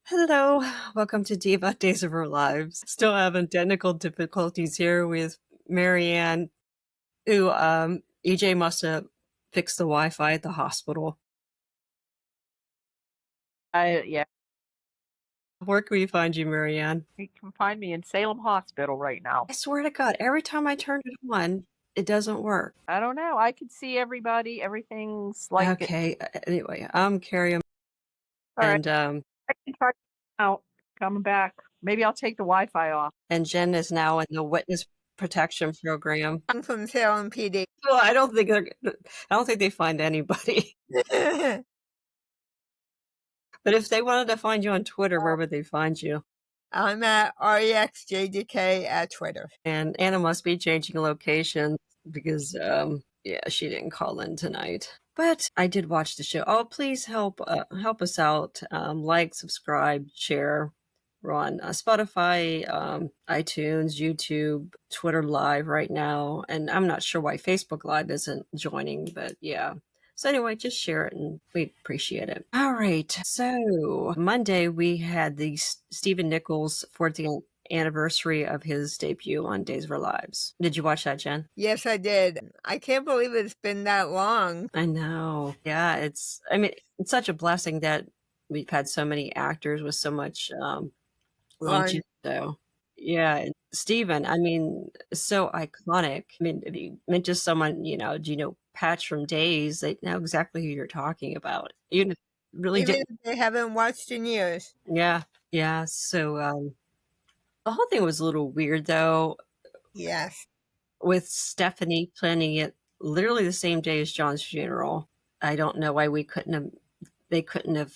Hello, welcome to Diva Days of Our Lives. Still having technical difficulties here with Marianne, who EJ must have fixed the Wi-Fi at the hospital. Yeah, Where can we find you, Marianne? you can find me in Salem Hospital right now. I swear to God, every time I turn it on, it doesn't work. I don't know. I can see everybody. Everything's like it. Okay, anyway, I'm Carrie, All right. and I can try out coming back. Maybe I'll take the Wi-Fi off. Jen is now in the witness protection program. I'm from Salem PD. Well, I don't think they find anybody. But if they wanted to find you on Twitter, where would they find you? I'm at REXJDK at Twitter. And Anna must be changing location because, yeah, she didn't call in tonight. But I did watch the show. Oh, please help us out. Like, subscribe, share. We're on Spotify, iTunes, YouTube, Twitter Live right now. And I'm not sure why Facebook Live isn't joining, but yeah. So anyway, just share it and we'd appreciate it. All right. So Monday we had the Stephen Nichols 40th anniversary of his debut on Days of Our Lives. Did you watch that, Jen? Yes, I did. I can't believe it's been that long. I know. Yeah, it's such a blessing that we've had so many actors with so much longevity. So yeah, and Stephen, so iconic. If you meant just someone, do you know Patch from Days, they know exactly who you're talking about. You really Even did. if they haven't watched in years. Yeah, yeah. So the whole thing was a little weird, though, Yes. with Stephanie planning it literally the same day as John's funeral. I don't know why they couldn't have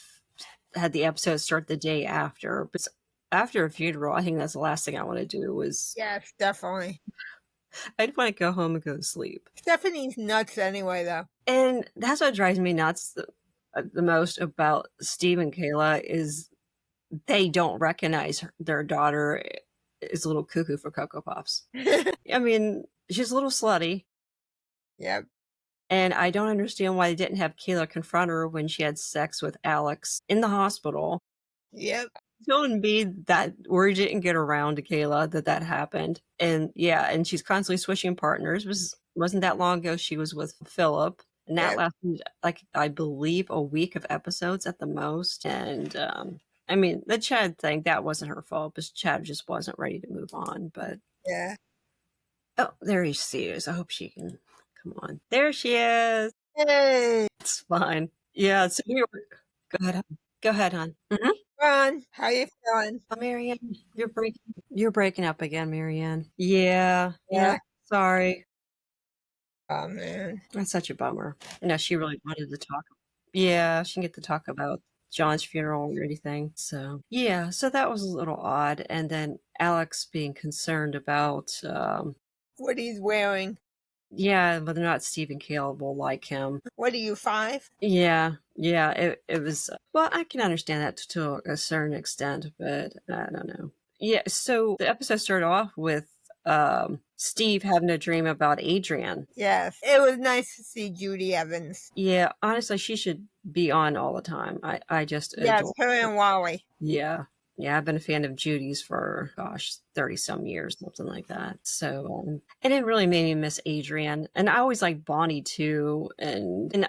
had the episode start the day after. But after a funeral, I think that's the last thing I want to do was. Yes, definitely. I'd want to go home and go to sleep. Stephanie's nuts anyway, though. And that's what drives me nuts the most about Steve and Kayla is they don't recognize their daughter is a little cuckoo for Cocoa Puffs. I mean, she's a little slutty. Yep. And I don't understand why they didn't have Kayla confront her when she had sex with Alex in the hospital. Yep. Telling me that word didn't get around to Kayla that happened. And yeah, and she's constantly switching partners. Wasn't that long ago she was with Philip. And that lasted, like, I believe, a week of episodes at the most. And the Chad thing, that wasn't her fault, but Chad just wasn't ready to move on. But yeah. Oh, there she is. I hope she can come on. There she is. Hey. It's fine. Yeah, so go ahead, hon. Mm-hmm. Ron, how you feeling? Oh, Marianne, you're breaking up again, Marianne. Yeah. Sorry. Oh man, that's such a bummer. She really wanted to talk. Yeah, she didn't get to talk about John's funeral or anything. So yeah, so that was a little odd. And then Alex being concerned about what he's wearing. Yeah, whether or not Steve and Caleb will like him. What are you, 5? Yeah, it was. Well, I can understand that to a certain extent, but I don't know. Yeah, so the episode started off with Steve having a dream about Adrian. Yes, it was nice to see Judy Evans. Yeah, honestly, she should be on all the time. I just adore her and Wally. Yeah, I've been a fan of Judy's for 30 some years, something like that. So and it really made me miss Adrian, and I always liked Bonnie too, and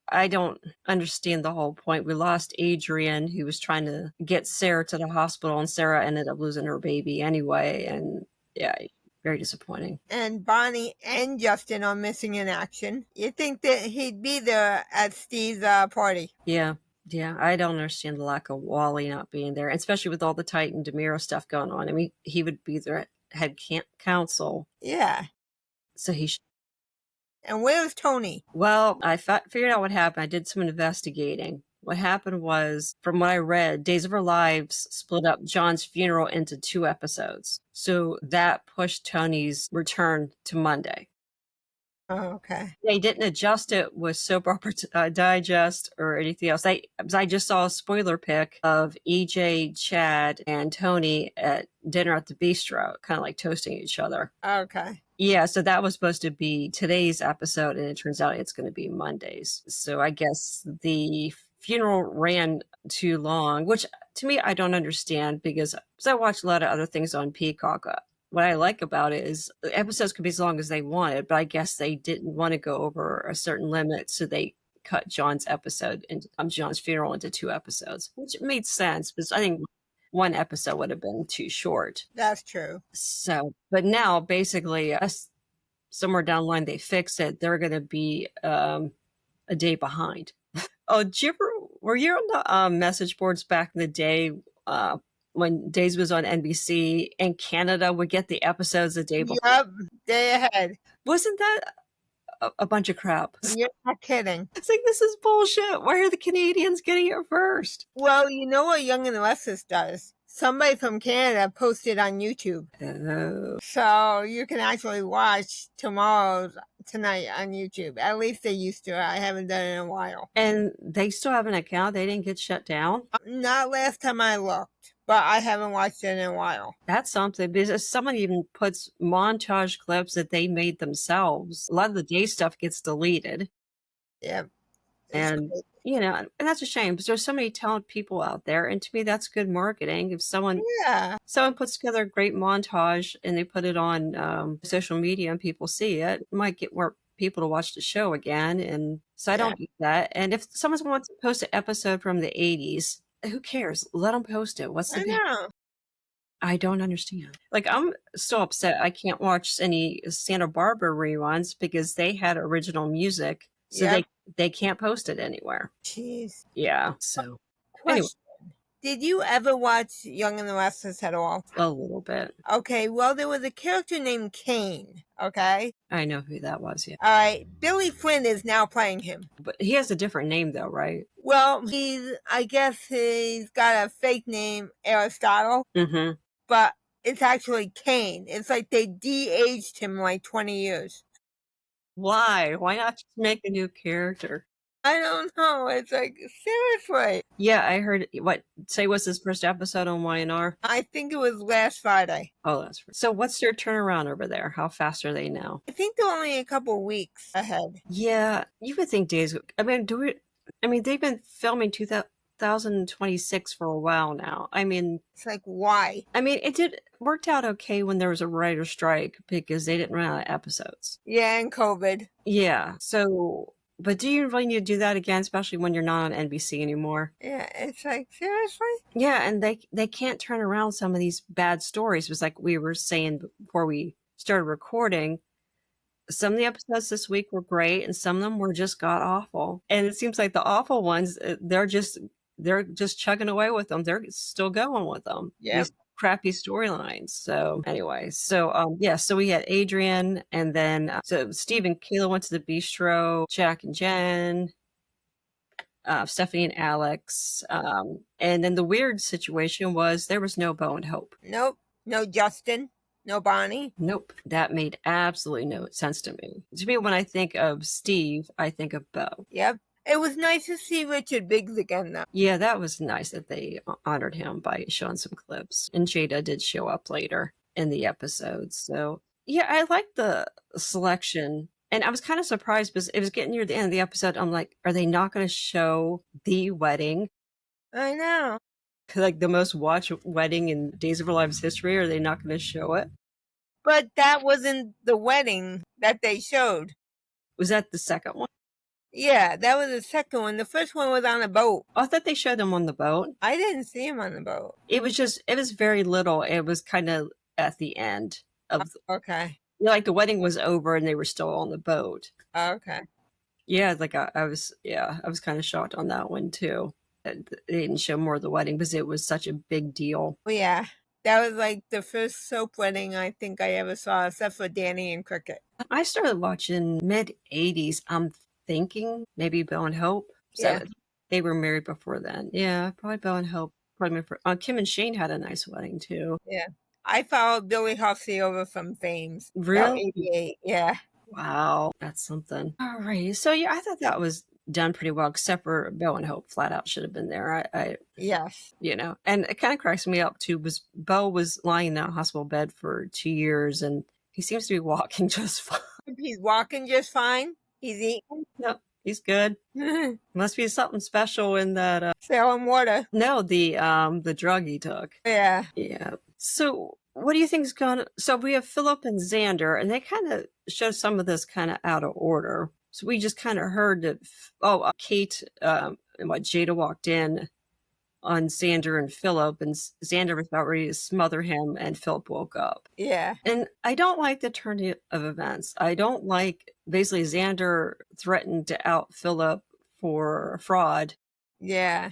I don't understand the whole point. We lost Adrian, who was trying to get Sarah to the hospital, and Sarah ended up losing her baby anyway, and yeah, very disappointing. And Bonnie and Justin are missing in action. You'd think that he'd be there at Steve's party. Yeah, I don't understand the lack of Wally not being there, especially with all the Titan DeMiro stuff going on. I mean, he would be their head counsel. Yeah. So he should. And where's Tony? Well, I figured out what happened. I did some investigating. What happened was, from what I read, Days of Our Lives split up John's funeral into 2 episodes. So that pushed Tony's return to Monday. Oh, okay. They didn't adjust it with Soap Opera Digest or anything else. I just saw a spoiler pic of EJ, Chad, and Tony at dinner at the bistro, kind of like toasting each other. Okay. Yeah, so that was supposed to be today's episode, and it turns out it's going to be Monday's. So I guess the funeral ran too long, which, to me, I don't understand because I watch a lot of other things on Peacock. What I like about it is the episodes could be as long as they wanted, but I guess they didn't want to go over a certain limit, so they cut John's episode and John's funeral into 2 episodes, which made sense because I think one episode would have been too short. That's true. So, but now basically, somewhere down the line they fix it. They're going to be a day behind. Oh, were you on the message boards back in the day when Days was on NBC and Canada would get the episodes a day before? Yep, day ahead. Wasn't that a bunch of crap? You're not kidding. It's like, this is bullshit. Why are the Canadians getting it first? Well, you know what Young and the Restless does? Somebody from Canada posted on YouTube. Oh. So you can actually watch tonight on YouTube. At least they used to. I haven't done it in a while. And they still have an account? They didn't get shut down? Not last time I looked, but I haven't watched it in a while. That's something, because someone even puts montage clips that they made themselves. A lot of the day stuff gets deleted. Yep. And, and that's a shame because there's so many talented people out there. And to me, that's good marketing. If someone puts together a great montage and they put it on social media and people see it, it might get more people to watch the show again. And so I don't do that. And if someone wants to post an episode from the 80s, who cares? Let them post it. What's the big? I don't understand. Like, I'm so upset I can't watch any Santa Barbara reruns because they had original music. So they can't post it anywhere. Jeez. Yeah. So anyway. Did you ever watch Young and the Restless at all? A little bit. Okay, well, there was a character named Kane, okay? I know who that was, yeah. All right, Billy Flynn is now playing him. But he has a different name, though, right? Well, I guess he's got a fake name, Aristotle. Mm-hmm. But it's actually Kane. It's like they de-aged him like 20 years. Why? Why not just make a new character? I don't know. It's like, seriously. Yeah, I heard. Was his first episode on YNR? I think it was last Friday. Oh, that's right. So what's their turnaround over there? How fast are they now? I think they're only a couple weeks ahead. Yeah, you would think days. I mean, they've been filming 2026 for a while now. I mean, it's like, why? I mean, worked out okay when there was a writer's strike because they didn't run out of episodes. Yeah, and COVID. Yeah. So, but do you really need to do that again, especially when you're not on NBC anymore? Yeah, it's like, seriously? Yeah, and they can't turn around some of these bad stories. It was like we were saying before we started recording. Some of the episodes this week were great, and some of them were just god awful. And it seems like the awful ones, they're just chugging away with them. They're still going with them. Yeah. These crappy storylines. So anyway, so we had Adrian, and then so Steve and Kayla went to the bistro, Jack and Jen, Stephanie and Alex, and then the weird situation was there was no Bo and Hope. Nope. No Justin. No Bonnie. Nope. That made absolutely no sense to me. To me, when I think of Steve, I think of Bo. Yep. It was nice to see Richard Biggs again, though. Yeah, that was nice that they honored him by showing some clips. And Jada did show up later in the episode. So, yeah, I liked the selection. And I was kind of surprised because it was getting near the end of the episode. I'm like, are they not going to show the wedding? I know. Like the most watched wedding in Days of Our Lives history. Are they not going to show it? But that wasn't the wedding that they showed. Was that the second one? Yeah, that was the second one. The first one was on a boat. I thought they showed him on the boat. I didn't see him on the boat. It was very little. It was kind of at the end of. Okay. Like the wedding was over and they were still on the boat. Okay. Yeah, like I was kind of shocked on that one too. They didn't show more of the wedding because it was such a big deal. Well, yeah. That was like the first soap wedding I think I ever saw, except for Danny and Cricket. I started watching mid-'80s. I'm thinking maybe Bo and Hope. So Yeah. They were married before then. Yeah, probably Bo and Hope. Kim and Shane had a nice wedding too. Yeah. I followed Billy Hussey over from Fames. Really? 88, yeah. Wow, that's something. All right. So yeah, I thought that was done pretty well, except for Bo and Hope flat out should have been there. Yes. And it kind of cracks me up too, was Bo was lying in that hospital bed for 2 years and he seems to be walking just fine. He's walking just fine. He's eating. No. He's good. Must be something special in that. Selling water. No, the drug he took. Yeah. Yeah. So what do you think's gonna? So we have Philip and Xander, and they kind of show some of this kind of out of order. So we just kind of heard that. Kate, and what Jada walked in on Xander and Philip, and Xander was about ready to smother him, and Philip woke up. Yeah. And I don't like the turn of events. I don't like basically Xander threatened to out Philip for fraud. Yeah.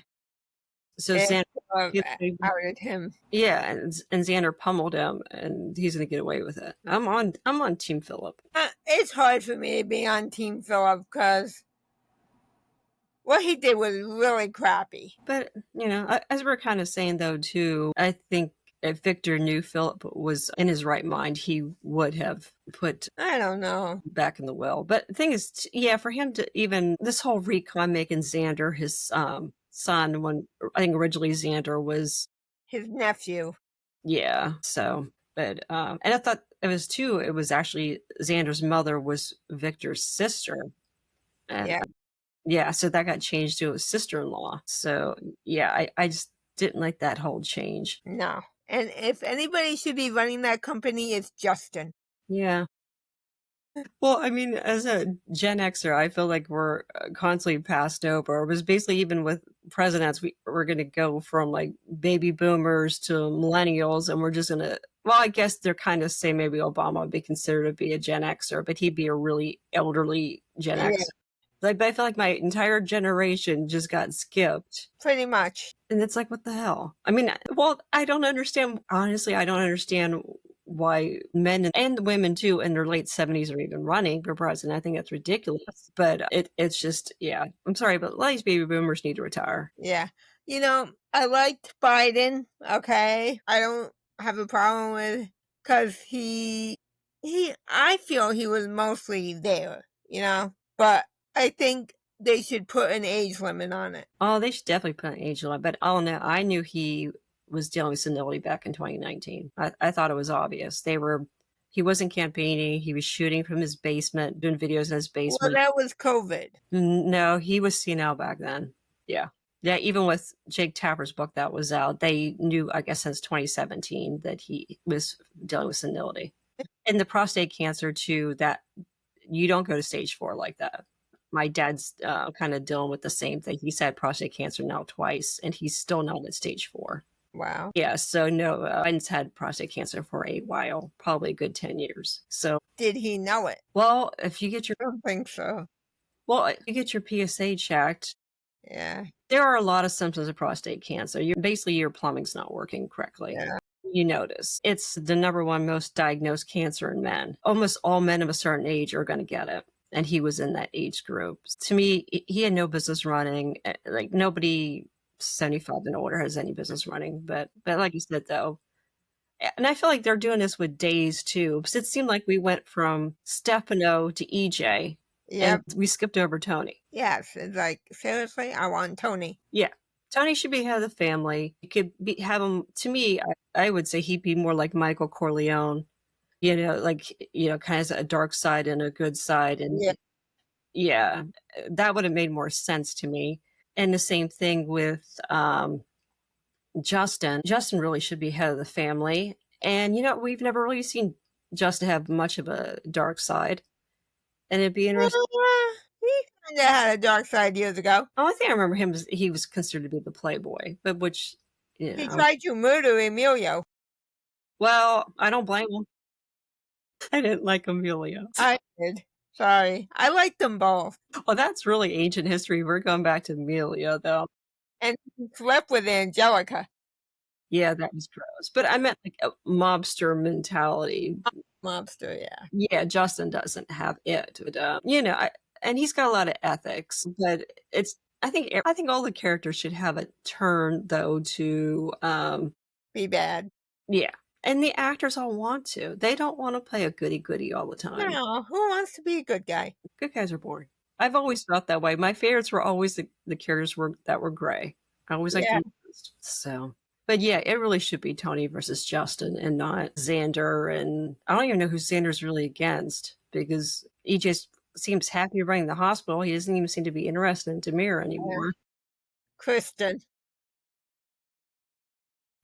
So And Xander, outed him. yeah, and Xander pummeled him, and he's gonna get away with it. I'm on Team Philip. It's hard for me to be on Team Philip because what he did was really crappy. But as we're kind of saying though too, I think if Victor knew Philip was in his right mind, he would have put I don't know. back in the will. But the thing is, yeah, for him to even this whole recon making Xander his son, when I think originally Xander was his nephew. Yeah. So, but and I thought it was actually Xander's mother was Victor's sister. And Yeah. yeah, so that got changed to his sister-in-law. So yeah, I just didn't like that whole change. No. And if anybody should be running that company, it's Justin. Yeah. Well, I mean, as a Gen Xer, I feel like we're constantly passed over. It was basically even with presidents, we're going to go from like baby boomers to millennials, and we're just going to. Well, I guess they're kind of saying maybe Obama would be considered to be a Gen Xer, but he'd be a really elderly Gen Yeah. Xer. Like, but I feel like my entire generation just got skipped. Pretty much. And it's like, what the hell? I mean, well, I don't understand. Honestly, I don't understand why men and women too in their late 70s are even running for president. I think that's ridiculous. But it's just, yeah. I'm sorry, but a lot of these baby boomers need to retire. Yeah. I liked Biden. Okay. I don't have a problem with because I feel he was mostly there, but I think they should put an age limit on it. Oh, they should definitely put an age limit. But I knew he was dealing with senility back in 2019. I thought it was obvious. He wasn't campaigning. He was shooting from his basement, doing videos in his basement. Well, that was COVID. No, he was senile back then. Yeah. Yeah, even with Jake Tapper's book that was out, they knew, I guess, since 2017 that he was dealing with senility. And the prostate cancer, too, that you don't go to stage 4 like that. My dad's kind of dealing with the same thing. He's had prostate cancer now twice, and he's still not at stage 4. Wow. Yeah, so no, Biden's had prostate cancer for a while, probably a good 10 years. So did he know it? Well, if you get your I don't think so. Well, if you get your PSA checked, yeah, there are a lot of symptoms of prostate cancer. Your plumbing's not working correctly. Yeah. You notice it's the number one most diagnosed cancer in men. Almost all men of a certain age are going to get it. And he was in that age group. To me, he had no business running. Like nobody 75 and older has any business running. But like you said, though, and I feel like they're doing this with Days too, because it seemed like we went from Stefano to EJ. Yeah. And we skipped over Tony. Yes. It's like, seriously, I want Tony. Yeah. Tony should be head of the family. You could have him, to me, I would say he'd be more like Michael Corleone, kind of a dark side and a good side. And yeah, that would have made more sense to me. And the same thing with Justin. Justin really should be head of the family. And, we've never really seen Justin have much of a dark side. And it'd be interesting. He kind of had a dark side years ago. Oh, I think I remember him. He was considered to be the playboy, but which, he tried to murder Emilio. Well, I don't blame him. I didn't like Emilio. I did. Sorry. I liked them both. Well, that's really ancient history. We're going back to Emilio, though. And he slept with Angelica. Yeah, that was gross. But I meant like a mobster mentality. Mobster, yeah. Yeah, Justin doesn't have it. But, and he's got a lot of ethics. But I think all the characters should have a turn, though, to be bad. Yeah. And the actors all want to. They don't want to play a goody-goody all the time. No, who wants to be a good guy? Good guys are boring. I've always felt that way. My favorites were always the characters that were gray. I always liked them most. So, but yeah, it really should be Tony versus Justin and not Xander. And I don't even know who Xander's really against because EJ's seems happy running the hospital. He doesn't even seem to be interested in Demir Yeah. anymore. Kristen.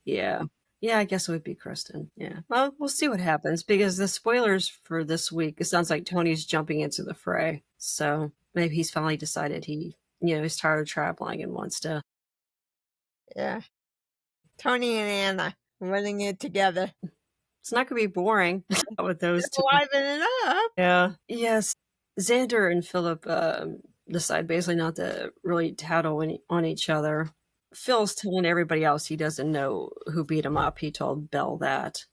Yeah. Yeah, I guess it would be Kristen. Yeah. Well, we'll see what happens because the spoilers for this week, it sounds like Tony's jumping into the fray. So maybe he's finally decided he's tired of traveling and wants to. Yeah. Tony and Anna running it together. It's not going to be boring with those Just two. liven it up. Yeah. Yes. Xander and Philip decide basically not to really tattle on each other. Phil's telling everybody else he doesn't know who beat him up. He told Belle that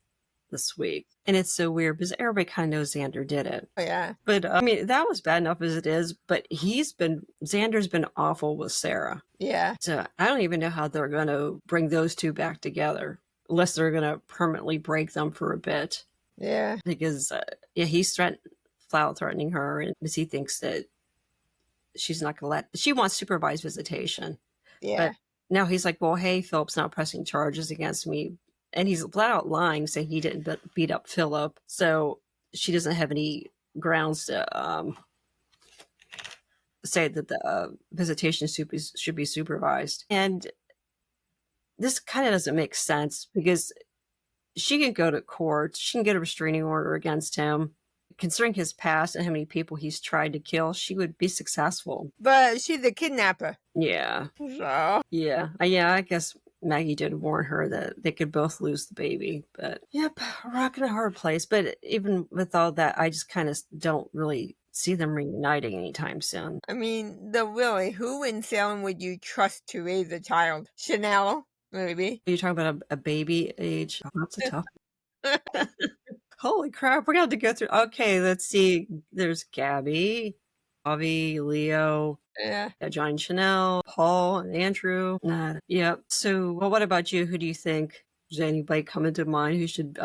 this week. And it's so weird because everybody kind of knows Xander did it. Oh, yeah. But I mean, that was bad enough as it is, but Xander's been awful with Sarah. Yeah. So I don't even know how they're going to bring those two back together unless they're going to permanently break them for a bit. Yeah. Because, he's flat threatening her and because he thinks that she's not going to she wants supervised visitation. Yeah. But now he's like, well, hey, Philip's not pressing charges against me. And he's flat out lying, saying he didn't beat up Philip. So she doesn't have any grounds to say that the visitation should be supervised. And this kind of doesn't make sense because she can go to court. She can get a restraining order against him. Considering his past and how many people he's tried to kill, she would be successful. But she's a kidnapper. Yeah. So. Yeah. I guess Maggie did warn her that they could both lose the baby. But, yep, rock in a hard place. But even with all that, I just kind of don't really see them reuniting anytime soon. I mean, who in Salem would you trust to raise a child? Chanel, maybe. Are you talking about a baby age? Oh, that's a tough. Holy crap, we're going to have to go through. Okay, let's see. There's Gabby, Avi, Leo, Yeah. John Chanel, Paul, and Andrew. Yep. So, well, what about you? Who do you think? Does anybody come into mind who should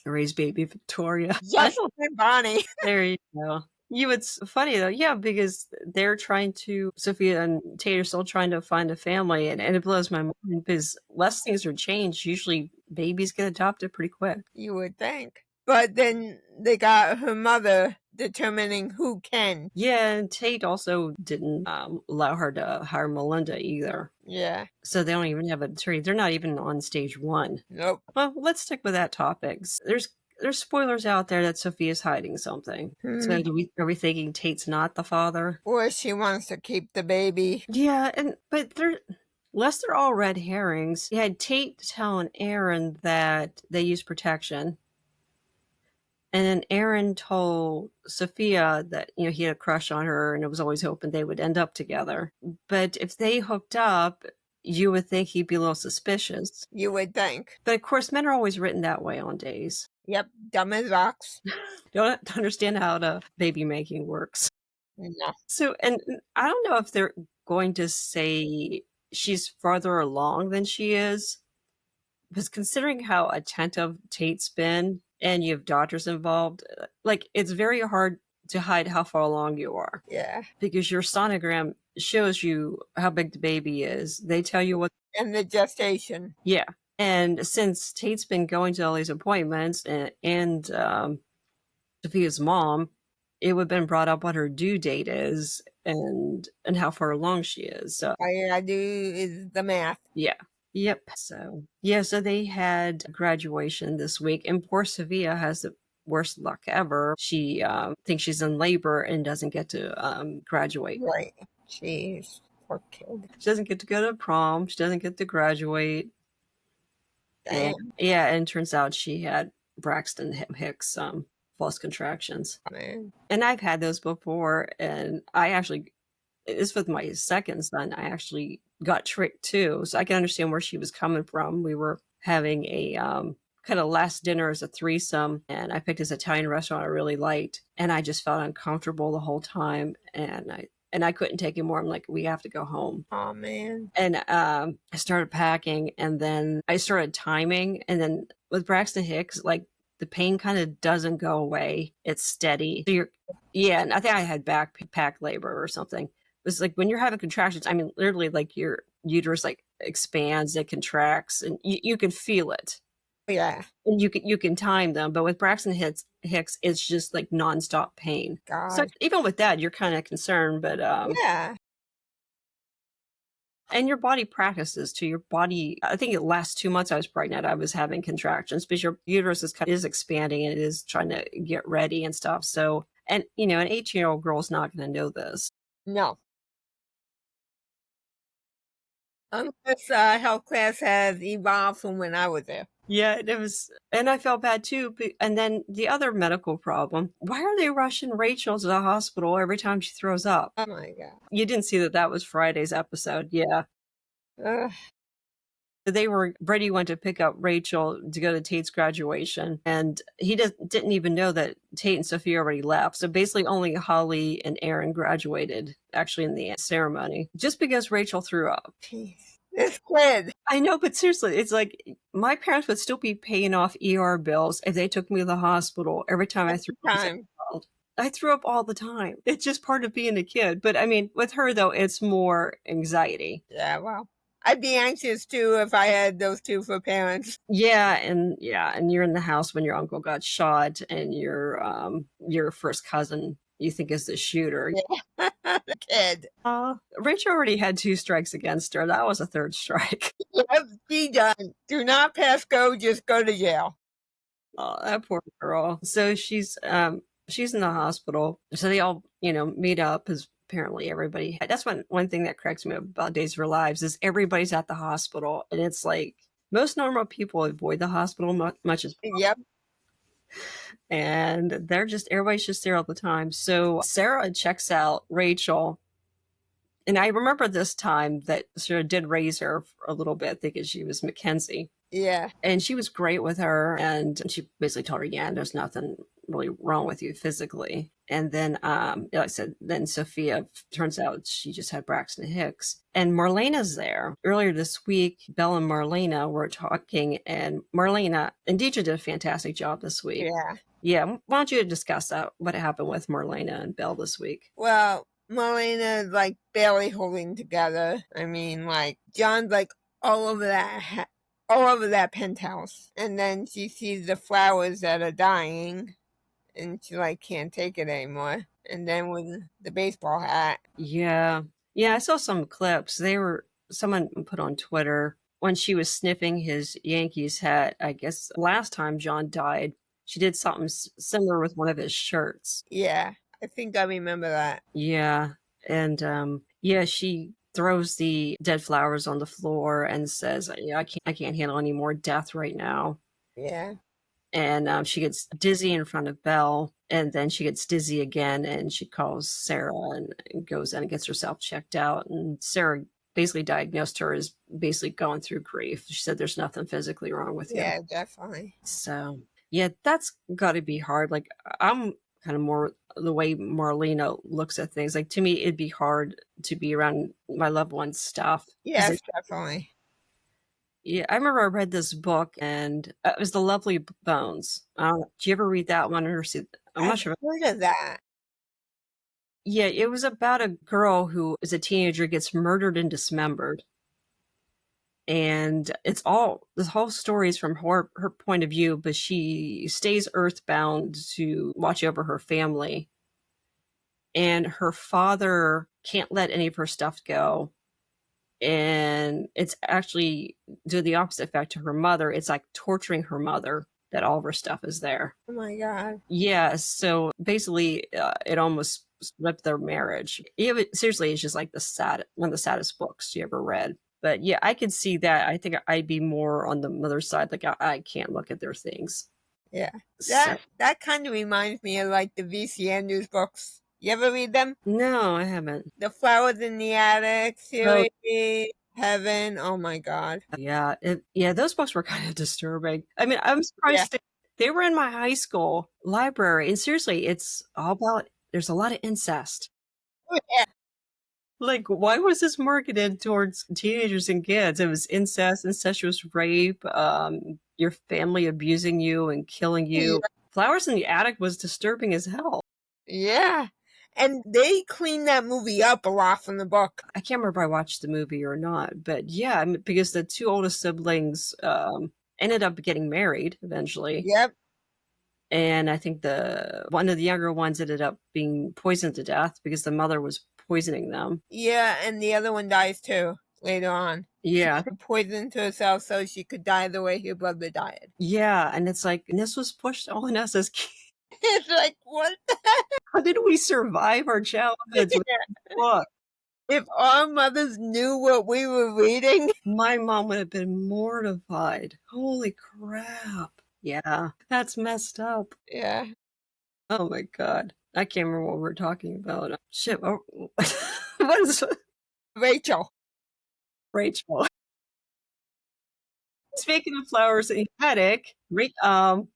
raise baby Victoria? Yes, Bonnie. There you go. It's funny though, yeah, because they're Sophia and Tate are still trying to find a family, and it blows my mind because less things are changed. Usually babies get adopted pretty quick. You would think. But then they got her mother determining who can. Yeah, and Tate also didn't allow her to hire Melinda either. Yeah. So they don't even have an attorney. They're not even on stage 1. Nope. Well, let's stick with that topic. There's spoilers out there that Sophia's hiding something. So are we thinking Tate's not the father? Or she wants to keep the baby. Yeah, but unless they're all red herrings. You had Tate telling Aaron that they use protection. And then Aaron told Sophia that, he had a crush on her and it was always hoping they would end up together. But if they hooked up, you would think he'd be a little suspicious. You would think. But of course, men are always written that way on days. Yep, dumb as rocks. Don't understand how the baby making works. No. So, and I don't know if they're going to say she's farther along than she is. Because considering how attentive Tate's been, and you have doctors involved, it's very hard to hide how far along you are. Yeah. Because your sonogram shows you how big the baby is. They tell you what. And the gestation. Yeah. And since Tate's been going to all these appointments and Sophia's mom, it would have been brought up what her due date is and how far along she is. So all you gotta do is the math. Yeah. Yep. So they had graduation this week, and poor Sophia has the worst luck ever. She thinks she's in labor and doesn't get to graduate. Right. Jeez. Poor kid. She doesn't get to go to prom. She doesn't get to graduate. Damn. And it turns out she had Braxton Hicks false contractions. Man. And I've had those before, and it's with my second son. I actually got tricked too, so I can understand where she was coming from. We were having a kind of last dinner as a threesome, and I picked this Italian restaurant I really liked, and I just felt uncomfortable the whole time, and I couldn't take it more. I'm like, we have to go home. Oh man. And I started packing, and then I started timing, and then with Braxton Hicks, the pain kind of doesn't go away. It's steady. So and I think I had back labor or something. It was when you're having contractions, I mean, literally your uterus expands, it contracts, and you can feel it. Yeah. And you can time them, but with Braxton Hicks, it's just like nonstop pain. So God. even with that, you're kind of concerned, but Yeah. and your body practices to your body. I think it lasts 2 months I was pregnant, I was having contractions because your uterus is expanding and it is trying to get ready and stuff. So, and an 18-year-old girl's not going to know this. No. This health class has evolved from when I was there. Yeah, it was, and I felt bad too. And then the other medical problem: why are they rushing Rachel to the hospital every time she throws up? Oh my God. You didn't see that was Friday's episode, yeah. Ugh. Brady went to pick up Rachel to go to Tate's graduation, and he didn't even know that Tate and Sophia already left. So basically, only Holly and Aaron graduated actually in the ceremony, just because Rachel threw up. Jeez. This kid. I know, but seriously, it's like my parents would still be paying off ER bills if they took me to the hospital every time I threw up as a Time. child. I threw up all the time. It's just part of being a kid. But I mean, with her though, it's more anxiety. Yeah, well, I'd be anxious too if I had those two for parents. Yeah, and you're in the house when your uncle got shot, and your first cousin you think is the shooter. Yeah. The kid. Rachel already had 2 strikes against her. That was a 3rd strike. Yep, be done. Do not pass go, just go to jail. Oh, that poor girl. So she's in the hospital. So they all, meet up because apparently everybody. That's one thing that cracks me up about Days of Our Lives is everybody's at the hospital, and it's like most normal people avoid the hospital much as possible. Yep. And everybody's just there all the time. So Sarah checks out Rachel. And I remember this time that Sarah did raise her for a little bit, thinking she was Mackenzie. Yeah. And she was great with her. And she basically told her, yeah, there's nothing really wrong with you physically. And then, like I said, then Sophia, turns out she just had Braxton Hicks. And Marlena's there. Earlier this week, Belle and Marlena were talking, and Marlena and Deidre did a fantastic job this week. Yeah. Yeah, why don't you discuss that, what happened with Marlena and Belle this week? Well, Marlena's like barely holding together. I mean, like John's like all over that penthouse, and then she sees the flowers that are dying, and she like can't take it anymore. And then with the baseball hat. Yeah, I saw some clips. Someone put on Twitter when she was sniffing his Yankees hat. I guess last time John died, she did something similar with one of his shirts. Yeah, I think I remember that. Yeah, and she throws the dead flowers on the floor and says, "Yeah, I can't handle any more death right now." Yeah. And she gets dizzy in front of Belle, and then she gets dizzy again, and she calls Sarah and goes in and gets herself checked out. And Sarah basically diagnosed her as basically going through grief. She said, "There's nothing physically wrong with you." Yeah, definitely. So yeah, that's got to be hard. Like I'm kind of more the way Marlena looks at things. Like to me, it'd be hard to be around my loved one's stuff. Yes, definitely. Yeah, I remember I read this book, and it was The Lovely Bones. Did you ever read that one or see? I'm not sure. I've heard of that. Yeah, it was about a girl who, as a teenager, gets murdered and dismembered. And this whole story is from her point of view, but she stays earthbound to watch over her family. And her father can't let any of her stuff go. And it's actually do the opposite effect to her mother. It's like torturing her mother that all of her stuff is there. Oh my God. Yeah, so basically it almost slipped their marriage. Seriously, it's just like one of the saddest books you ever read. But yeah, I could see that. I think I'd be more on the mother's side. Like I can't look at their things. Yeah. That kind of reminds me of like the V.C. Andrews books. You ever read them? No, I haven't. The Flowers in the Attic series, Heaven. Oh my God. Yeah, those books were kind of disturbing. I mean, I'm surprised they were in my high school library. And seriously, it's all about, there's a lot of incest. Oh, yeah. Like, why was this marketed towards teenagers and kids? It was incest, incestuous rape, your family abusing you and killing you. Yeah. Flowers in the Attic was disturbing as hell. Yeah. And they cleaned that movie up a lot from the book. I can't remember if I watched the movie or not, but yeah, because the 2 oldest siblings ended up getting married eventually. Yep. And I think one of the younger ones ended up being poisoned to death because the mother was poisoning them. Yeah, and the other one dies too later on. Yeah. She poisoned herself so she could die the way her brother died. Yeah. And it's like, and this was pushed on us as kids. It's like, what? How did we survive our childhoods with this book? If our mothers knew what we were reading. My mom would have been mortified. Holy crap. Yeah, that's messed up. Yeah. Oh my God. I can't remember what we're talking about. Shit. What is Rachel. Rachel? Speaking of flowers and headache,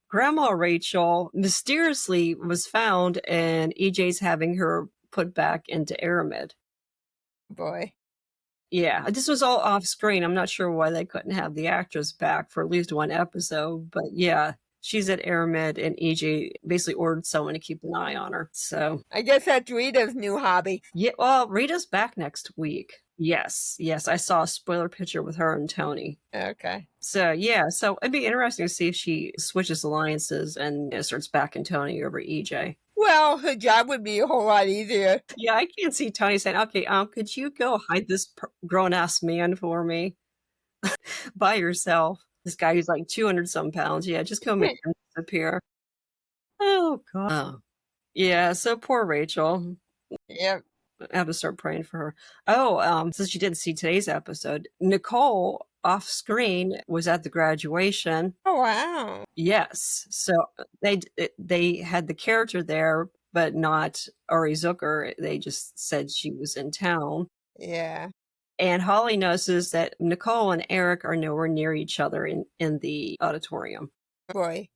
Grandma Rachel mysteriously was found, and EJ's having her put back into Aramid. Boy. Yeah, this was all off screen. I'm not sure why they couldn't have the actress back for at least one episode, but yeah, she's at Aramid, and EJ basically ordered someone to keep an eye on her. So I guess that's Rita's new hobby. yeah, well, Rita's back next week. Yes, I saw a spoiler picture with her and Tony. Okay. So yeah, so it'd be interesting to see if she switches alliances and starts backing Tony over EJ. Well, her job would be a whole lot easier. Yeah, I can't see Tony saying, "Okay, could you go hide this grown-ass man for me by yourself?" This guy who's like 200 some pounds. Yeah, just go make him disappear. Oh God. Oh. Yeah, so poor Rachel. Yep. I have to start praying for her. Oh, since you didn't see today's episode, Nicole off screen was at the graduation. Oh, wow. Yes. So they had the character there, but not Ari Zucker. They just said she was in town. Yeah. And Holly notices that Nicole and Eric are nowhere near each other in the auditorium. Boy.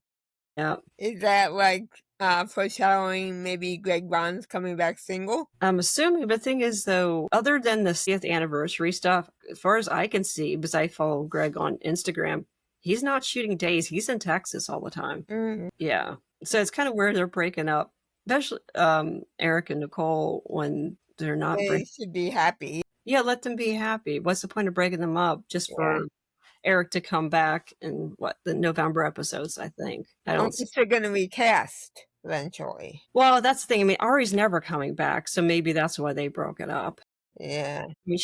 Yeah. Is that like foreshadowing maybe Greg Bond's coming back single? I'm assuming, but the thing is, though, other than the 60th anniversary stuff, as far as I can see, because I follow Greg on Instagram, he's not shooting days. He's in Texas all the time. Mm-hmm. Yeah. So it's kind of weird they're breaking up, especially Eric and Nicole when they're not They should be happy. Yeah, let them be happy. What's the point of breaking them up just for Eric to come back in the November episodes, I think. I don't Unless they're going to recast eventually. Well, that's the thing. I mean, Ari's never coming back, so maybe that's why they broke it up. Yeah. I mean,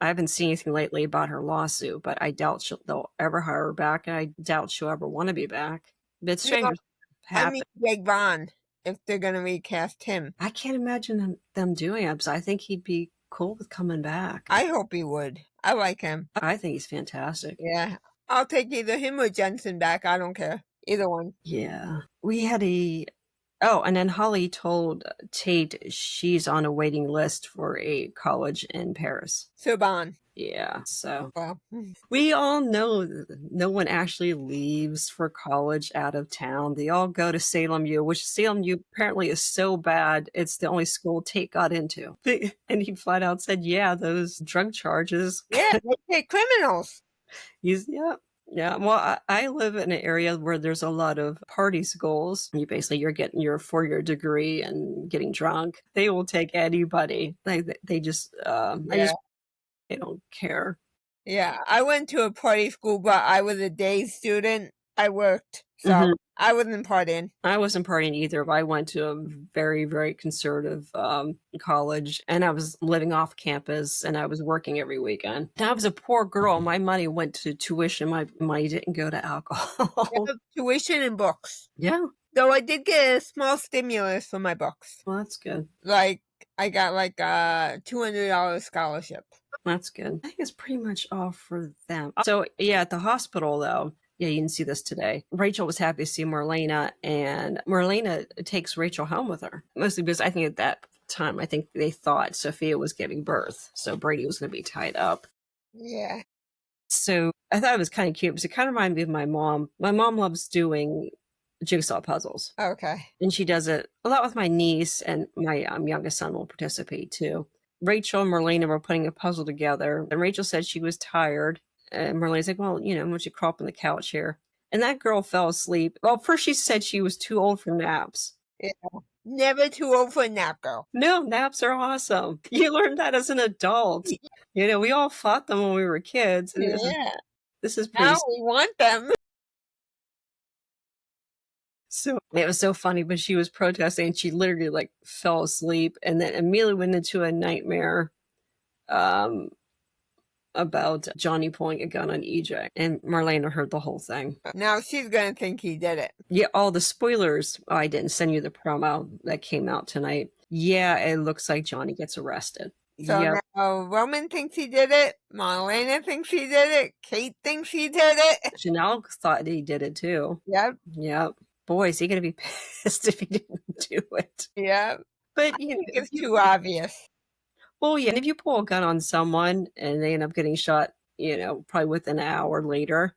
I haven't seen anything lately about her lawsuit, but I doubt they'll ever hire her back, and I doubt she'll ever want to be back. But strangers happen. I mean, Greg Bond, if they're going to recast him. I can't imagine them doing it, because I think he'd be cool with coming back. I hope he would. I like him. I think he's fantastic. Yeah. I'll take either him or Jensen back. I don't care. Either one. Yeah. We had and then Holly told Tate she's on a waiting list for a college in Paris. Sorbonne. Yeah, so well, we all know no one actually leaves for college out of town. They all go to Salem U, which Salem U apparently is so bad, it's the only school Tate got into. And he flat out said, yeah, those drug charges. Yeah, they're criminals. Yeah. Well, I live in an area where there's a lot of party schools. You're getting your 4-year degree and getting drunk. They will take anybody. They just they don't care. Yeah, I went to a party school, but I was a day student. I worked, so I wasn't partying. I wasn't partying either, but I went to a very, very conservative college, and I was living off campus, and I was working every weekend. And I was a poor girl. My money went to tuition. My money didn't go to alcohol. Yeah, tuition and books. Yeah. Though I did get a small stimulus for my books. Well, that's good. Like, I got like a $200 scholarship. That's good. I think it's pretty much all for them. So, yeah, at the hospital, though, yeah, you didn't see this today. Rachel was happy to see Marlena, and Marlena takes Rachel home with her. Mostly because I think at that time, I think they thought Sophia was giving birth, so Brady was going to be tied up. Yeah. So I thought it was kind of cute because it kind of reminded me of my mom. My mom loves doing jigsaw puzzles. Okay. And she does it a lot with my niece, and my youngest son will participate too. Rachel and Marlena were putting a puzzle together, and Rachel said she was tired. And Marlena's like, well, why don't you crawl up on the couch here? And that girl fell asleep. Well, first she said she was too old for naps. Yeah. Never too old for a nap, girl. No, naps are awesome. You learned that as an adult. We all fought them when we were kids. And yeah. This is Now pretty. we want them. So it was so funny, but she was protesting and she literally like fell asleep and then immediately went into a nightmare um, about Johnny pulling a gun on EJ. And Marlena heard the whole thing. Now she's gonna think he did it. Yeah, all the spoilers. I didn't send you the promo that came out tonight. Yeah, it looks like Johnny gets arrested. So Yep. now Roman thinks he did it. Marlena thinks he did it. Kate thinks he did it. Janelle thought he did it too. Yep. Yep. Boy, is he going to be pissed if he didn't do it. Yep. But, I think it's too obvious. well, yeah, and if you pull a gun on someone and they end up getting shot, probably within an hour later,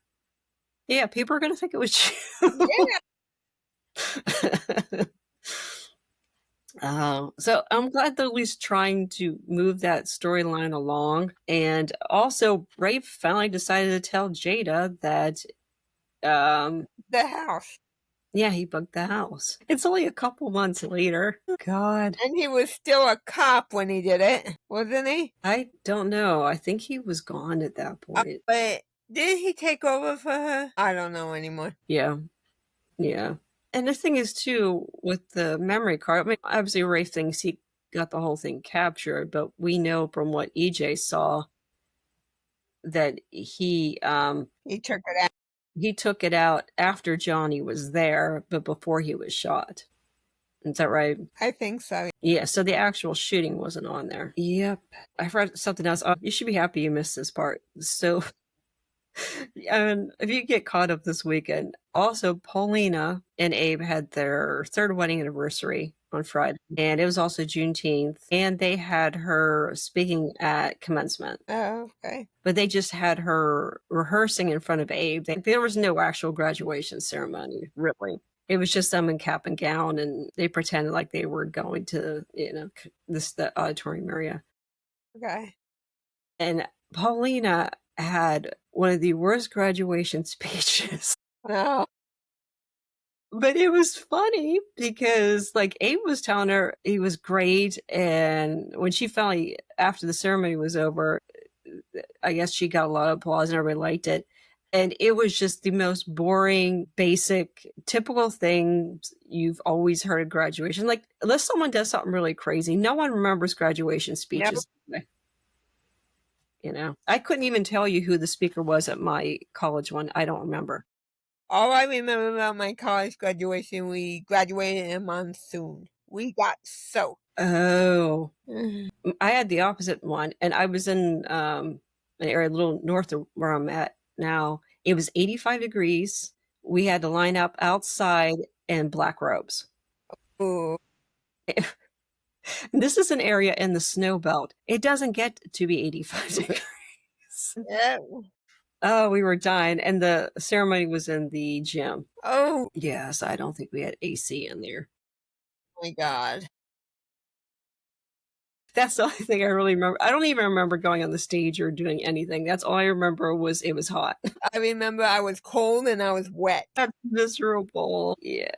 yeah, people are going to think it was you. Yeah. So I'm glad they're at least trying to move that storyline along. And also, Rafe finally decided to tell Jada that, The house. yeah, he bugged the house. It's only a couple months later. God. And he was still a cop when he did it, wasn't he? I don't know. I think he was gone at that point. But did he take over for her? I don't know anymore. Yeah. Yeah. And the thing is, too, with the memory card, I mean, obviously, Rafe thinks he got the whole thing captured, but we know from what EJ saw that He took it out. he took it out after Johnny was there, but before he was shot. Is that right? I think so. Yeah, so the actual shooting wasn't on there. Yep. I forgot something else. You should be happy you missed this part. So, and if you get caught up this weekend, also Paulina and Abe had their third wedding anniversary on Friday, and it was also Juneteenth, and they had her speaking at commencement. Oh, okay. But they just had her rehearsing in front of Abe. There was no actual graduation ceremony, really. It was just them in cap and gown, and they pretended like they were going to, the auditorium area. Okay. And Paulina had one of the worst graduation speeches. No. But it was funny because, like, Abe was telling her he was great, and when she finally, after the ceremony was over, I guess she got a lot of applause and everybody liked it. And it was just the most boring, basic, typical things you've always heard at graduation. Like, unless someone does something really crazy, no one remembers graduation speeches. I couldn't even tell you who the speaker was at my college one. I don't remember. All I remember about my college graduation, we graduated in a monsoon. We got soaked. Oh. I had the opposite one, and I was in an area a little north of where I'm at now. It was 85 degrees. We had to line up outside in black robes. Ooh. This is an area in the snow belt. It doesn't get to be 85 degrees. Yeah. Oh, we were dying, and the ceremony was in the gym. Oh. Yes, I don't think we had AC in there. My God. That's the only thing I really remember. I don't even remember going on the stage or doing anything. That's all I remember was it was hot. I remember I was cold and I was wet. That's miserable. Yeah.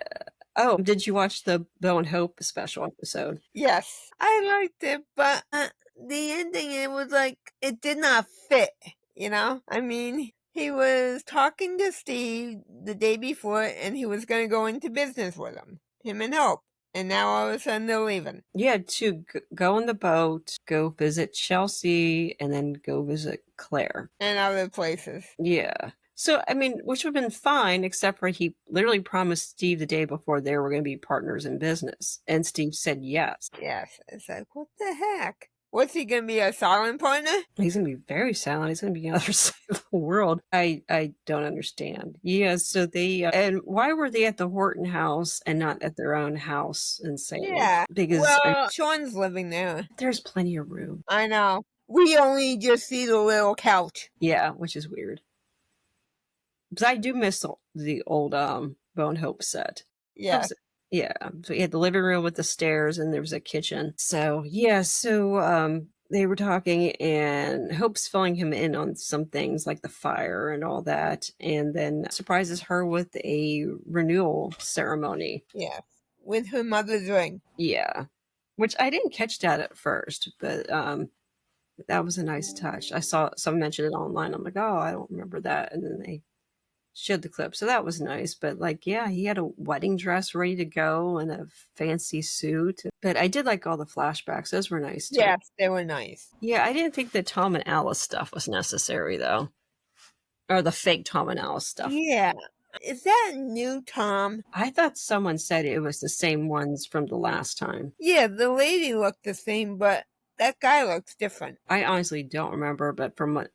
Oh, did you watch the Bo and Hope special episode? Yes. I liked it, but the ending, it was like, it did not fit, I mean, he was talking to Steve the day before and he was going to go into business with him and Hope. And now all of a sudden they're leaving. Yeah, to go on the boat, go visit Chelsea, and then go visit Claire. And other places. Yeah. So, I mean, which would have been fine, except for he literally promised Steve the day before they were going to be partners in business. And Steve said yes. Yes. It's like, what the heck? What's he going to be, a silent partner? He's going to be very silent. He's going to be on the other side of the world. I don't understand. Yeah, so they... and why were they at the Horton house and not at their own house in Salem? Yeah. Because Sean's living there. There's plenty of room. I know. We only just see the little couch. Yeah, which is weird. Because I do miss the old Bone Hope set. Yeah. Yeah. So you had the living room with the stairs and there was a kitchen. So, yeah. So they were talking and Hope's filling him in on some things like the fire and all that. And then surprises her with a renewal ceremony. Yeah. With her mother's ring. Yeah. Which I didn't catch that at first. But That was a nice touch. I saw someone mention it online. I'm like, oh, I don't remember that. And then they showed the clip. So that was nice. But like, yeah, he had a wedding dress ready to go and a fancy suit. But I did like all the flashbacks. Those were nice too. Yes, they were nice. Yeah, I didn't think the Tom and Alice stuff was necessary though. Or the fake Tom and Alice stuff. Yeah. Is that new Tom? I thought someone said it was the same ones from the last time. Yeah, the lady looked the same, but that guy looks different. I honestly don't remember, but from what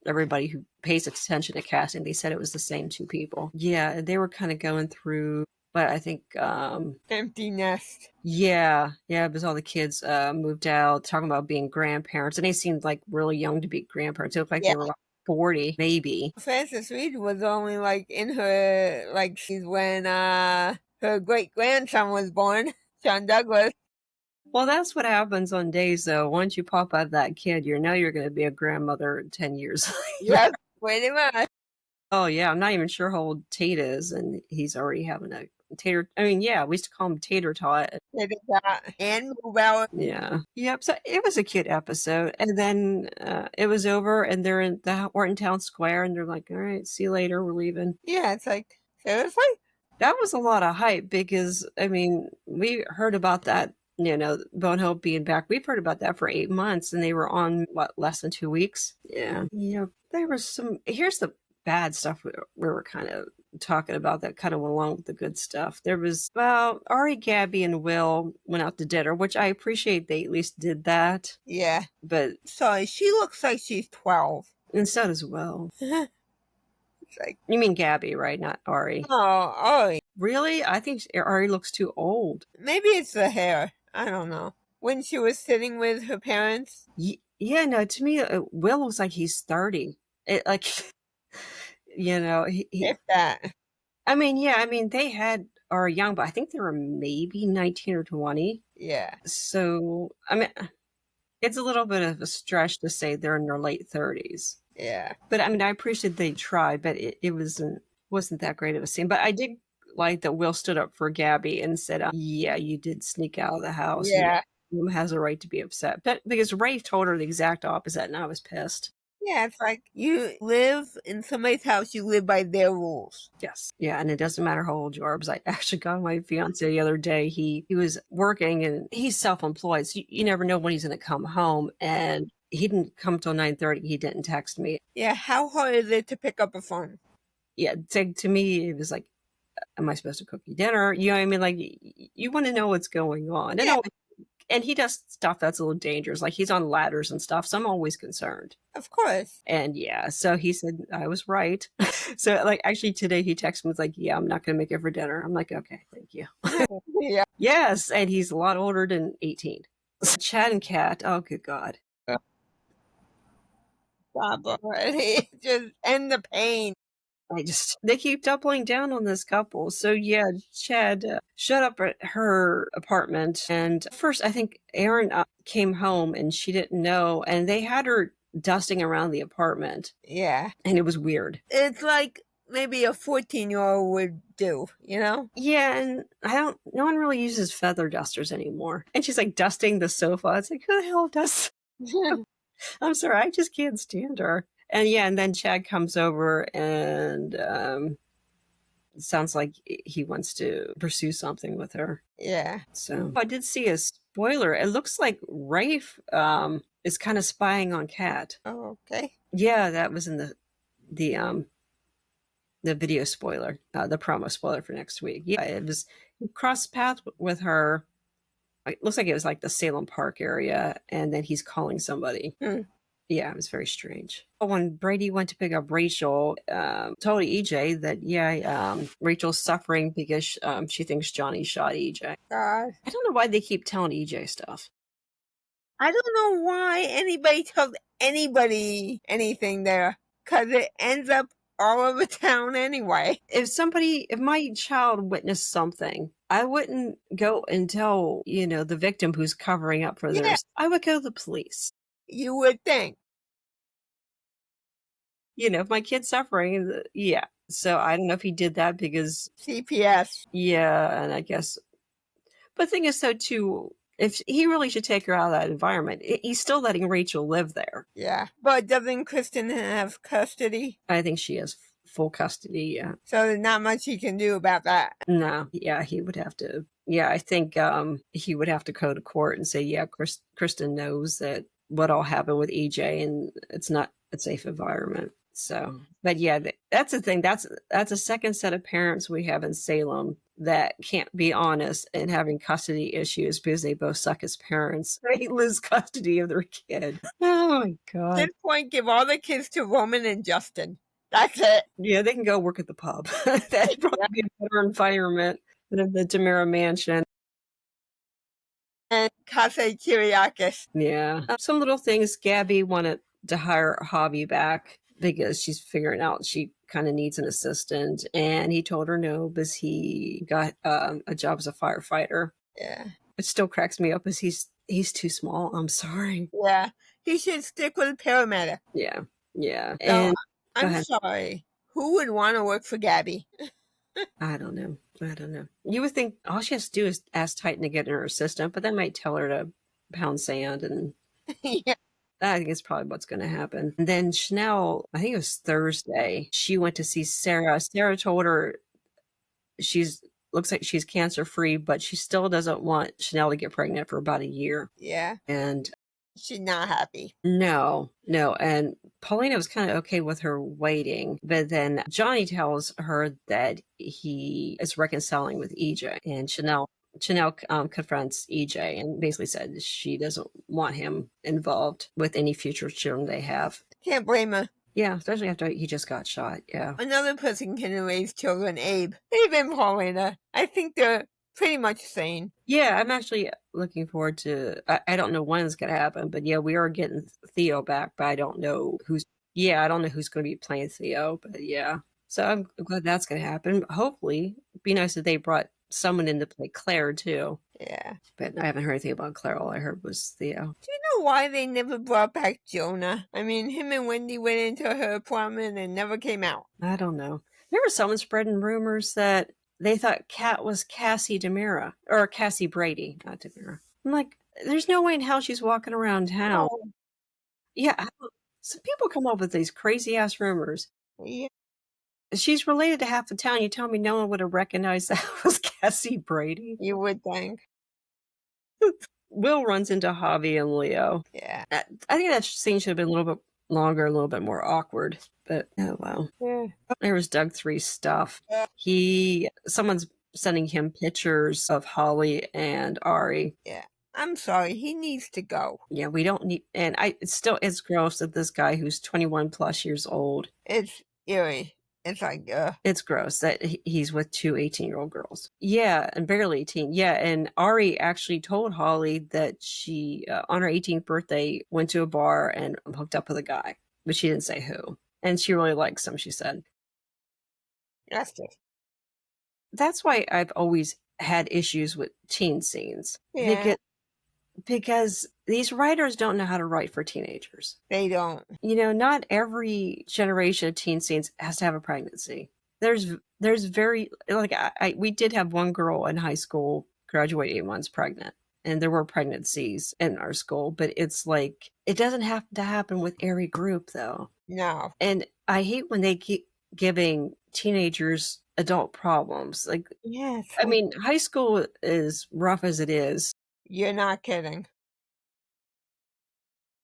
everybody who pays attention to casting, they said it was the same two people. Yeah, they were kind of going through, but I think Empty nest. yeah, because all the kids moved out, talking about being grandparents, and they seemed like really young to be grandparents. It looked like Yeah. they were like 40, maybe. Frances Reed was only like in her like she's when her great grandson was born, John Douglas. Well, that's what happens on days though. Once you pop out that kid, you know you're going to be a grandmother in 10 years. Yes, pretty much. Oh yeah, I'm not even sure how old Tate is, and he's already having a tater. I mean, yeah, we used to call him Tater Tot. And move out. Yeah. Yep. So it was a cute episode, and then it was over, and they're in the Horton Town Square, and they're like, "All right, see you later. We're leaving." Yeah, it's like seriously. That was a lot of hype because I mean, we heard about that. Bonehill being back. We've heard about that for 8 months, and they were on what, less than 2 weeks. Yeah. There was some. Here's the bad stuff we were kind of talking about that kind of went along with the good stuff. There was, well, Ari, Gabby, and Will went out to dinner, which I appreciate they at least did that. Yeah. But Sorry, she looks like she's 12. and so does Will. It's like, You mean Gabby, right? Not Ari. oh, Really? I think Ari looks too old. maybe it's the hair. I don't know. When she was sitting with her parents. Yeah, no, to me, Will looks like he's 30. It, like, he If that. I mean, they are young, but I think they were maybe 19 or 20. Yeah. So, I mean, it's a little bit of a stretch to say they're in their late 30s. Yeah. But I mean, I appreciate they tried, but it wasn't that great of a scene. But I did like that Will stood up for Gabby and said, yeah, you did sneak out of the house. Yeah. Mom has a right to be upset. But because Rafe told her the exact opposite, and I was pissed. Yeah, it's like you live in somebody's house, you live by their rules. Yes. Yeah, and it doesn't matter how old you are, because I actually got my fiance the other day. He was working, and he's self-employed, so you never know when he's going to come home. And he didn't come till 9:30. He didn't text me. Yeah, how hard is it to pick up a phone? Yeah, to me, it was like, am I supposed to cook you dinner? You know what I mean? Like, you want to know what's going on. Yeah. And he does stuff that's a little dangerous. Like, he's on ladders and stuff, so I'm always concerned. Of course. And yeah, so he said I was right. So like, actually today he texted me, was like, yeah, I'm not going to make it for dinner. I'm like, okay, thank you. Yeah. Yes, and he's a lot older than 18. Chad and Kat, oh good God. Stop already. Just end the pain. They keep doubling down on this couple. So yeah, Chad showed up at her apartment, and first I think Erin came home and she didn't know, and they had her dusting around the apartment. Yeah. And it was weird. It's like maybe a 14-year-old would do, you know? Yeah, and no one really uses feather dusters anymore. And she's like dusting the sofa. It's like, who the hell does? I'm sorry, I just can't stand her. And yeah, and then Chad comes over, and it sounds like he wants to pursue something with her. Yeah. So I did see a spoiler. It looks like Rafe is kind of spying on Kat. Oh, okay. Yeah, that was in the video spoiler, the promo spoiler for next week. Yeah, it was, he crossed paths with her. It looks like it was like the Salem Park area, and then he's calling somebody. Yeah, it was very strange. When Brady went to pick up Rachel, told EJ that, Rachel's suffering because she thinks Johnny shot EJ. God. I don't know why they keep telling EJ stuff. I don't know why anybody tells anybody anything there, because it ends up all over town anyway. If my child witnessed something, I wouldn't go and tell, the victim who's covering up for theirs. I would go to the police. You would think. If my kid's suffering, yeah. So I don't know if he did that because CPS. Yeah, and I guess. But the thing is, though, too, If he really should take her out of that environment. He's still letting Rachel live there. Yeah. But doesn't Kristen have custody? I think she has full custody, yeah. So there's not much he can do about that. No, yeah, he would have to. Yeah, I think he would have to go to court and say, yeah, Kristen knows that what all happened with EJ, and it's not a safe environment. So, but yeah, that's the thing. That's a second set of parents we have in Salem that can't be honest and having custody issues because they both suck as parents. They lose custody of their kid. Oh my At god. this point, give all the kids to Roman and Justin. That's it. Yeah, they can go work at the pub. That'd probably be a better environment than the Tamara mansion. And Casa Kyriakis. Yeah. Some little things. Gabby wanted to hire Hobby back because she's figuring out she kind of needs an assistant. And he told her no because he got a job as a firefighter. Yeah. It still cracks me up because he's too small. I'm sorry. Yeah. He should stick with a paramedic. Yeah. Yeah. No, And I'm sorry. Who would want to work for Gabby? I don't know. You would think all she has to do is ask Titan to get her assistant, but that might tell her to pound sand, and Yeah. I think it's probably what's going to happen. And then Chanel, I think it was Thursday, she went to see Sarah. Sarah told her looks like she's cancer free, but she still doesn't want Chanel to get pregnant for about a year. Yeah. And She's not happy. no. And Paulina was kind of okay with her waiting, but then Johnny tells her that he is reconciling with EJ, and Chanel confronts EJ and basically said she doesn't want him involved with any future children they have. Can't blame her. Yeah, especially after he just got shot. Yeah. Another person can raise children, Abe. Abe and Paulina. I think they're pretty much sane. Yeah, I'm actually looking forward to. I don't know when it's gonna happen, but yeah, we are getting Theo back, but I don't know who's. Yeah, I don't know who's going to be playing Theo, but yeah. So I'm glad that's gonna happen. Hopefully, it'd be nice if they brought someone in to play Claire too. Yeah. But I haven't heard anything about Claire. All I heard was Theo. Do you know why they never brought back Jonah? I mean, him and Wendy went into her apartment and never came out. I don't know. There was someone spreading rumors that they thought Kat was Cassie DeMira, or Cassie Brady, not DeMira. I'm like, there's no way in hell she's walking around town. Oh, Yeah, some people come up with these crazy ass rumors. yeah. She's related to half the town. You tell me no one would have recognized that was Cassie Brady. You would think. Will runs into Javi and Leo. Yeah. I think that scene should have been a little bit longer, a little bit more awkward. But oh well. Yeah. There was Doug 3 stuff. Someone's sending him pictures of Holly and Ari. Yeah. I'm sorry. He needs to go. Yeah, we don't need, and it's gross that this guy who's 21 plus years old. It's eerie. It's like, It's gross that he's with two 18-year-old girls. Yeah, and barely 18. Yeah, and Ari actually told Holly that she, on her 18th birthday, went to a bar and hooked up with a guy, but she didn't say who. And she really likes him, she said. that's it. That's why I've always had issues with teen scenes. Yeah. Because these writers don't know how to write for teenagers. They don't. You know, not every generation of teen scenes has to have a pregnancy. There's very, like, we did have one girl in high school graduate 8 months pregnant, and there were pregnancies in our school, but it's like, it doesn't have to happen with every group, though. No. And I hate when they keep giving teenagers adult problems. Like, Yes. I mean, high school is rough as it is. You're not kidding.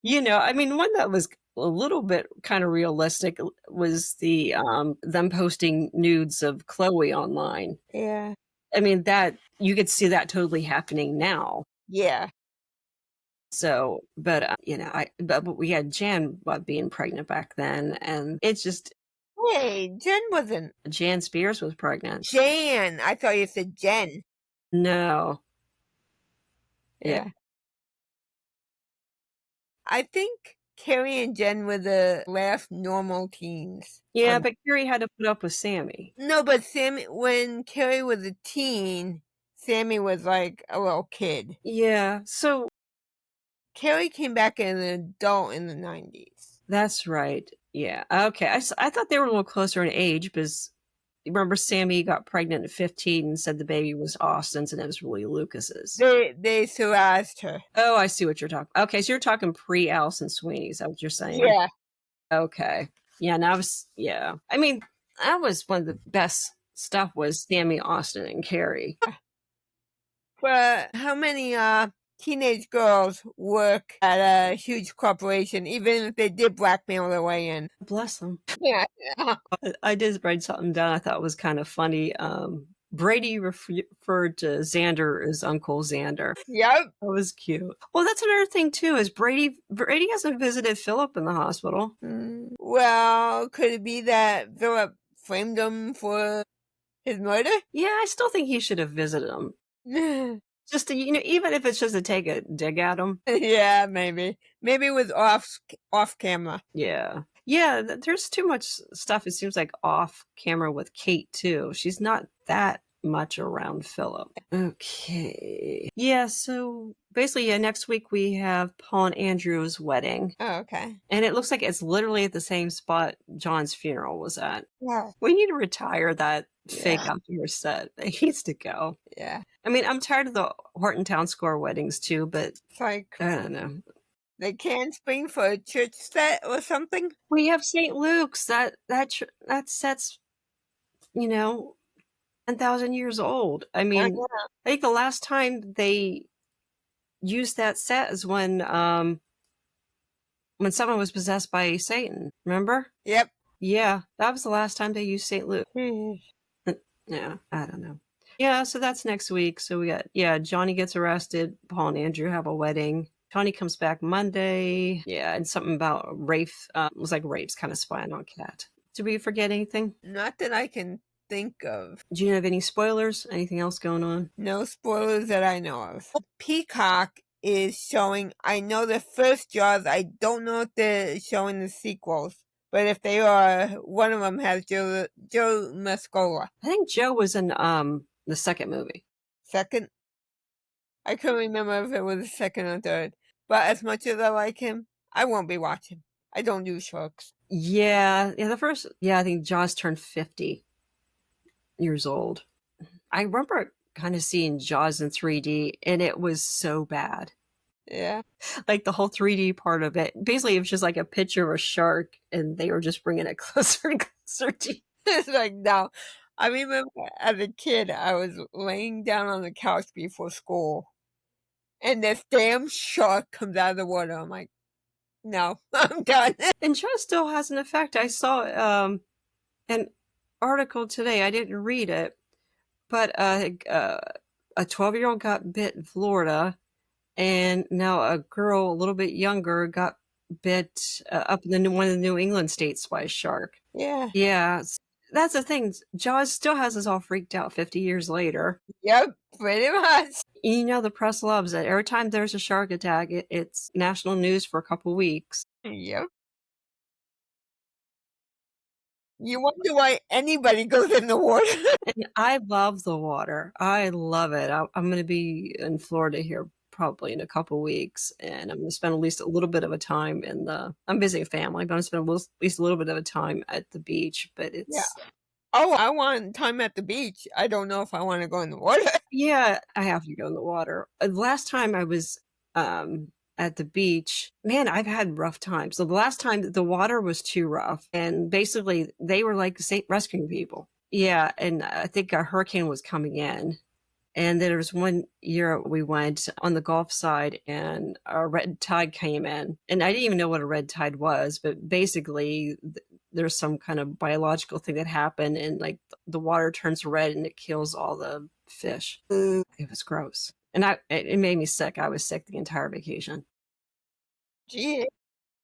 You know, I mean, one that was a little bit kind of realistic was the them posting nudes of Chloe online. Yeah. I mean, that you could see that totally happening now. Yeah. So, but you know, but we had Jan being pregnant back then, and it's just Wait, Jen wasn't. Jan Spears was pregnant. Jan. I thought you said Jen. No. Yeah. I think Carrie and Jen were the last normal teens. Yeah, but Carrie had to put up with Sammy. No, but when Carrie was a teen, Sammy was like a little kid. Yeah, so Carrie came back as an adult in the 90s. that's right. Yeah. Okay. I thought they were a little closer in age because remember Sammy got pregnant at 15 and said the baby was Austin's and it was really Lucas's. They harassed her. Oh, I see what you're talking. Okay, so you're talking pre-Allison Sweeney. Is that what you're saying? Yeah. Okay. Yeah, now yeah. I mean, that was one of the best stuff was Sammy, Austin, and Carrie. But how many teenage girls work at a huge corporation, even if they did blackmail their way in? Bless them. Yeah. I did write something down I thought was kind of funny. Brady referred to Xander as Uncle Xander. Yep. That was cute. Well, that's another thing too. Is Brady hasn't visited Philip in the hospital. Well, could it be that Philip framed him for his murder? Yeah, I still think he should have visited him. Just to, even if it's just to take a dig at him. Yeah, maybe it was off camera. Yeah. There's too much stuff. It seems like off camera with Kate too. She's not that much around Philip. Okay. Yeah. So basically, next week we have Paul and Andrew's wedding. Oh, okay. And it looks like it's literally at the same spot John's funeral was at. Yeah. We need to retire that fake outdoor set. It needs to go. Yeah. I mean, I'm tired of the Horton Town Square weddings too, but it's like I don't know. They can't spring for a church set or something. We have St. Luke's. That set's 10,000 years old. I mean, I think the last time they used that set is when someone was possessed by Satan. Remember? Yep. Yeah, that was the last time they used St. Luke. Yeah, I don't know. Yeah, so that's next week. So we got Johnny gets arrested. Paul and Andrew have a wedding. Johnny comes back Monday. Yeah, and something about Rafe. It was like Rafe's kind of spying on Kat. Did we forget anything? Not that I can think of. Do you have any spoilers? Anything else going on? No spoilers that I know of. Peacock is showing, I know the first Jaws. I don't know if they're showing the sequels. But if they are, one of them has Joe Mascola. I think Joe was in the second movie. Second? I couldn't remember if it was the second or third. But as much as I like him, I won't be watching. I don't do sharks. Yeah, the first, I think Jaws turned 50 years old. I remember kind of seeing Jaws in 3D, and it was so bad. Yeah. Like the whole 3D part of it. Basically, it was just like a picture of a shark, and they were just bringing it closer and closer to you. It's like, no. I remember as a kid, I was laying down on the couch before school, and this damn shark comes out of the water. I'm like, no, I'm done. And Jaws still has an effect. I saw an article today. I didn't read it, but a 12-year-old got bit in Florida, and now a girl a little bit younger got bit up in one of the New England states by a shark. Yeah. Yeah. That's the thing. Jaws still has us all freaked out 50 years later. Yep, pretty much. The press loves it. Every time there's a shark attack, it's national news for a couple weeks. Yep. You wonder why anybody goes in the water. And I love the water. I love it. I'm going to be in Florida here probably in a couple weeks, and I'm going to spend at least a little bit of a time I'm visiting family, but I'm going to spend at least a little bit of a time at the beach, but it's... Yeah. Oh, I want time at the beach. I don't know if I want to go in the water. Yeah, I have to go in the water. Last time I was at the beach, man, I've had rough times. So the last time the water was too rough, and basically they were like rescuing people. Yeah, and I think a hurricane was coming in. And there was one year we went on the Gulf side and a red tide came in. And I didn't even know what a red tide was, but basically there's some kind of biological thing that happened, and like the water turns red and it kills all the fish. It was gross. And it made me sick. I was sick the entire vacation. Gee.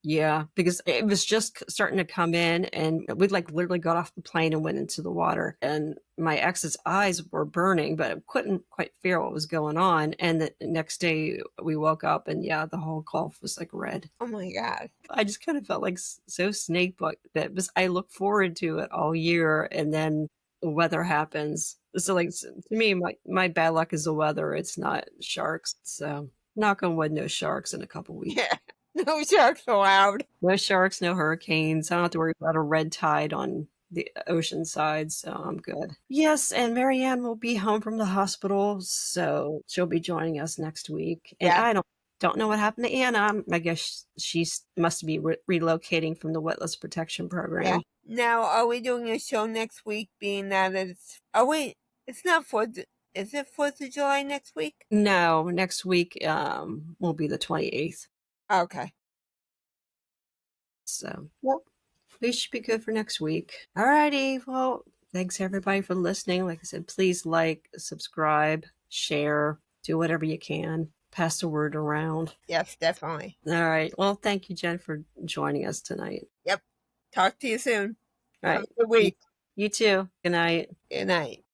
Yeah, because it was just starting to come in, and we literally got off the plane and went into the water, and my ex's eyes were burning, but I couldn't quite figure out what was going on. And the next day we woke up, and the whole Gulf was like red. Oh my God. I just kind of felt like so snake bit, but I look forward to it all year, and then the weather happens. So to me, my bad luck is the weather. It's not sharks. So knock on wood, no sharks in a couple weeks. Yeah. No sharks allowed. No sharks, no hurricanes. I don't have to worry about a red tide on the ocean side, so I'm good. Yes, and Marianne will be home from the hospital, so she'll be joining us next week. And Yeah. I don't know what happened to Anna. I guess she's must be relocating from the Wetlands Protection Yeah. Program. Now, are we doing a show next week? Being that it's wait, it's not 4th. Is it 4th of July next week? No, next week will be the 28th. Okay. So, well, we should be good for next week. Alrighty. Well, thanks everybody for listening. Like I said, please like, subscribe, share, do whatever you can. Pass the word around. Yes, definitely. All right. Well, thank you, Jen, for joining us tonight. Yep. Talk to you soon. All Have right. a good week. You too. Good night. Good night.